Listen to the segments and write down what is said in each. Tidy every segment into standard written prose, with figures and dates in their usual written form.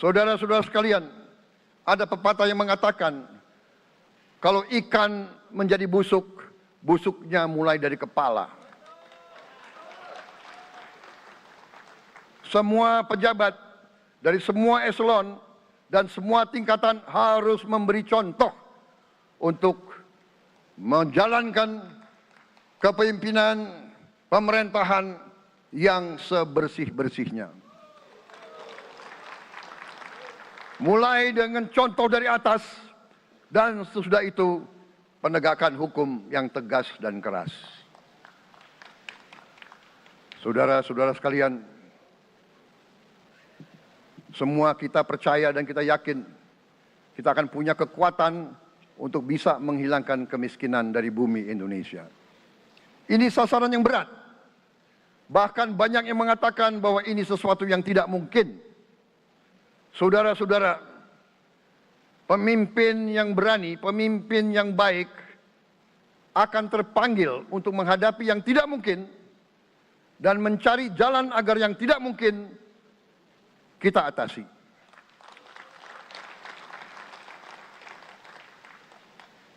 Saudara-saudara sekalian, ada pepatah yang mengatakan, kalau ikan menjadi busuk, busuknya mulai dari kepala. Semua pejabat dari semua eselon dan semua tingkatan harus memberi contoh untuk menjalankan kepemimpinan pemerintahan yang sebersih-bersihnya. Mulai dengan contoh dari atas dan sesudah itu penegakan hukum yang tegas dan keras. Saudara-saudara sekalian, semua kita percaya dan kita yakin kita akan punya kekuatan untuk bisa menghilangkan kemiskinan dari bumi Indonesia. Ini sasaran yang berat. Bahkan banyak yang mengatakan bahwa ini sesuatu yang tidak mungkin. Saudara-saudara, pemimpin yang berani, pemimpin yang baik akan terpanggil untuk menghadapi yang tidak mungkin dan mencari jalan agar yang tidak mungkin kita atasi.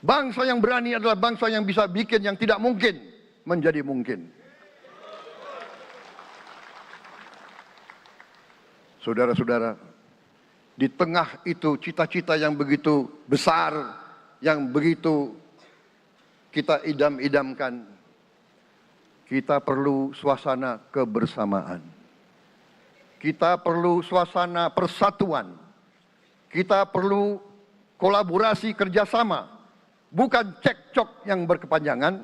Bangsa yang berani adalah bangsa yang bisa bikin yang tidak mungkin menjadi mungkin. Saudara-saudara, di tengah itu cita-cita yang begitu besar, yang begitu kita idam-idamkan, kita perlu suasana kebersamaan. Kita perlu suasana persatuan. Kita perlu kolaborasi kerjasama, bukan cekcok yang berkepanjangan.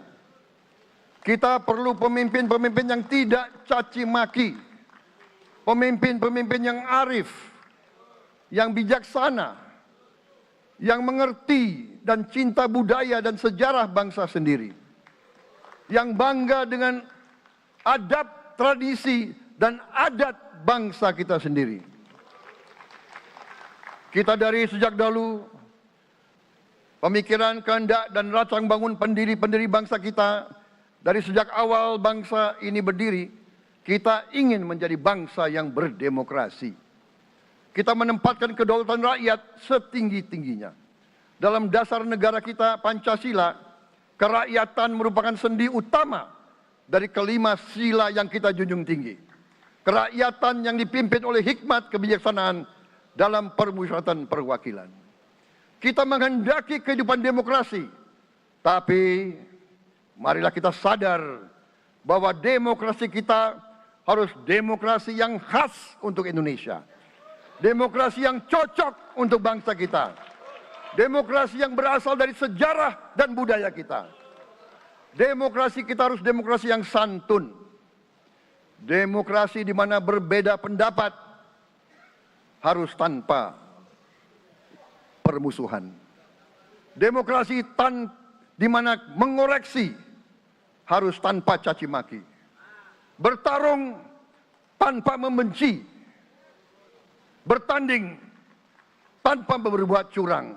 Kita perlu pemimpin-pemimpin yang tidak caci maki, pemimpin-pemimpin yang arif, yang bijaksana, yang mengerti dan cinta budaya dan sejarah bangsa sendiri, yang bangga dengan adab, tradisi, dan adat bangsa kita sendiri. Kita dari sejak dahulu, pemikiran, kehendak, dan rancang bangun pendiri-pendiri bangsa kita, dari sejak awal bangsa ini berdiri, kita ingin menjadi bangsa yang berdemokrasi. Kita menempatkan kedaulatan rakyat setinggi-tingginya. Dalam dasar negara kita, Pancasila, kerakyatan merupakan sendi utama dari kelima sila yang kita junjung tinggi. Kerakyatan yang dipimpin oleh hikmat kebijaksanaan dalam permusyawaratan perwakilan. Kita menghendaki kehidupan demokrasi, tapi marilah kita sadar bahwa demokrasi kita harus demokrasi yang khas untuk Indonesia. Demokrasi yang cocok untuk bangsa kita. Demokrasi yang berasal dari sejarah dan budaya kita. Demokrasi kita harus demokrasi yang santun. Demokrasi di mana berbeda pendapat harus tanpa permusuhan. Demokrasi di mana mengoreksi harus tanpa caci maki. Bertarung tanpa membenci. Bertanding tanpa berbuat curang.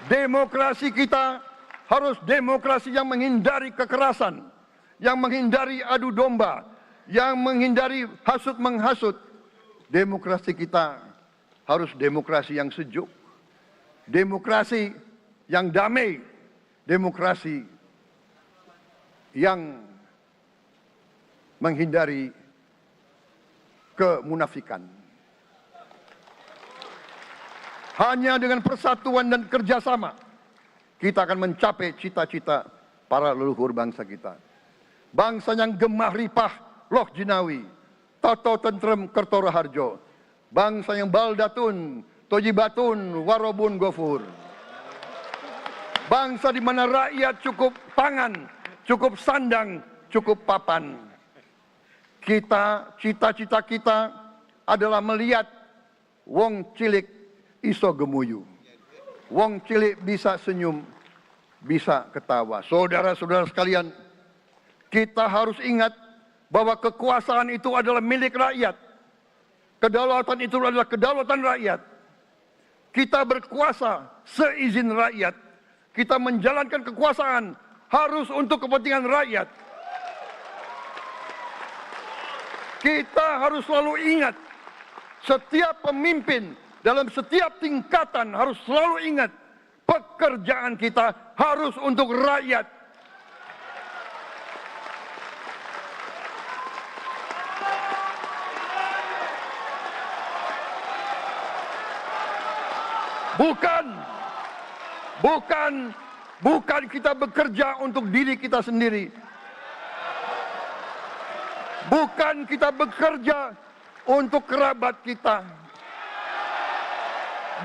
Demokrasi kita harus demokrasi yang menghindari kekerasan, yang menghindari adu domba, yang menghindari hasut menghasut. Demokrasi kita harus demokrasi yang sejuk, demokrasi yang damai, demokrasi yang menghindari kemunafikan. Hanya dengan persatuan dan kerjasama kita akan mencapai cita-cita para leluhur bangsa kita. Bangsa yang gemah ripah loh jinawi, toto tentrem kertoro harjo. Bangsa yang baldatun, tojibatun, warobun gofur. Bangsa di mana rakyat cukup pangan, cukup sandang, cukup papan. Cita-cita kita adalah melihat wong cilik iso gemuyu. Wong cilik bisa senyum, bisa ketawa. Saudara-saudara sekalian, kita harus ingat bahwa kekuasaan itu adalah milik rakyat. Kedaulatan itu adalah kedaulatan rakyat. Kita berkuasa seizin rakyat. Kita menjalankan kekuasaan harus untuk kepentingan rakyat. Kita harus selalu ingat, setiap pemimpin dalam setiap tingkatan harus selalu ingat, pekerjaan kita harus untuk rakyat. Bukan kita bekerja untuk diri kita sendiri. Bukan kita bekerja untuk kerabat kita.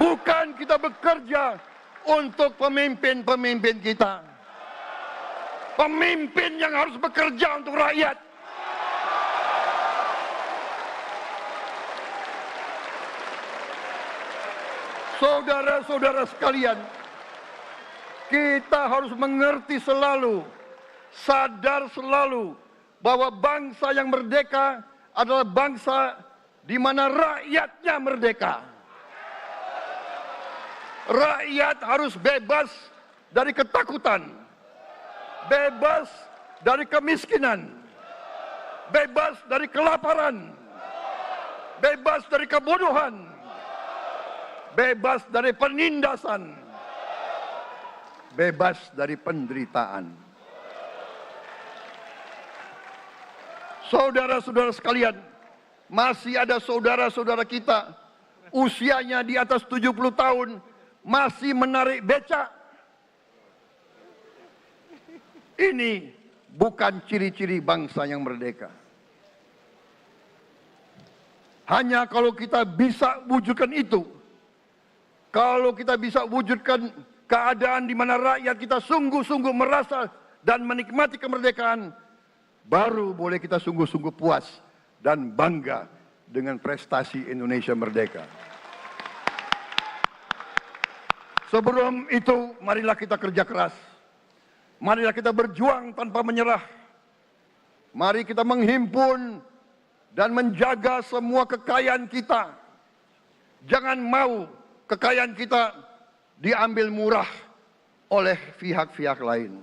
Bukan kita bekerja untuk pemimpin-pemimpin kita. Pemimpin yang harus bekerja untuk rakyat. Saudara-saudara sekalian, kita harus mengerti selalu, sadar selalu bahwa bangsa yang merdeka adalah bangsa di mana rakyatnya merdeka. Rakyat harus bebas dari ketakutan, bebas dari kemiskinan, bebas dari kelaparan, bebas dari kebodohan, bebas dari penindasan, bebas dari penderitaan. Saudara-saudara sekalian, masih ada saudara-saudara kita usianya di atas 70 tahun masih menarik becak. Ini bukan ciri-ciri bangsa yang merdeka. Hanya kalau kita bisa wujudkan itu, kalau kita bisa wujudkan keadaan di mana rakyat kita sungguh-sungguh merasa dan menikmati kemerdekaan, baru boleh kita sungguh-sungguh puas dan bangga dengan prestasi Indonesia merdeka. Sebelum itu, marilah kita kerja keras. Marilah kita berjuang tanpa menyerah. Mari kita menghimpun dan menjaga semua kekayaan kita. Jangan mau kekayaan kita diambil murah oleh pihak-pihak lain.